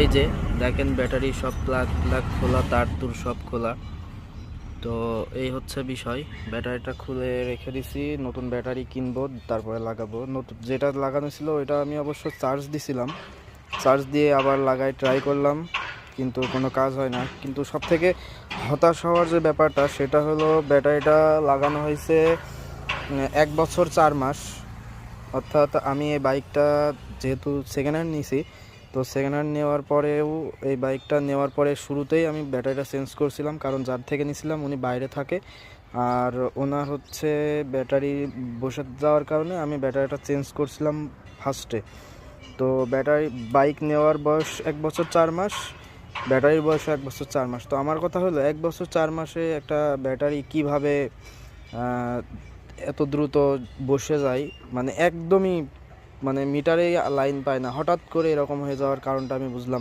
এই যে দেখেন ব্যাটারি সব প্লাগ প্লাগ খোলা, তার তুর সব খোলা। তো এই হচ্ছে বিষয়, ব্যাটারিটা খুলে রেখে দিছি, নতুন ব্যাটারি কিনবো তারপরে লাগাবো। নতুন যেটা লাগানো ছিল ওইটা আমি অবশ্য চার্জ দিছিলাম, চার্জ দিয়ে আবার লাগাই ট্রাই করলাম, কিন্তু কোনো কাজ হয় না। কিন্তু সব থেকে হতাশ হওয়ার যে ব্যাপারটা সেটা হলো ব্যাটারিটা লাগানো হয়েছে 1 বছর 4 মাস। অর্থাৎ আমি এই বাইকটা যেহেতু সেকেন্ড হ্যান্ড নিয়েছি, তো সেকেন্ড হ্যান্ড নেওয়ার পরেও এই বাইকটা নেওয়ার পরে শুরুতেই আমি ব্যাটারিটা চেঞ্জ করছিলাম, কারণ যার থেকে নিয়েছিলাম উনি বাইরে থাকে, আর ওনার হচ্ছে ব্যাটারি বসে যাওয়ার কারণে আমি ব্যাটারিটা চেঞ্জ করছিলাম ফার্স্টে। তো ব্যাটারি বাইক নেওয়ার বয়স 1 বছর 4 মাস, ব্যাটারির বয়স 1 বছর 4 মাস। তো আমার কথা হলো 1 বছর 4 মাসে একটা ব্যাটারি কিভাবে এত দ্রুত বসে যায়, মানে একদমই, মানে মিটারেই লাইন পায় না, হঠাৎ করে এরকম হয়ে যাওয়ার কারণটা আমি বুঝলাম।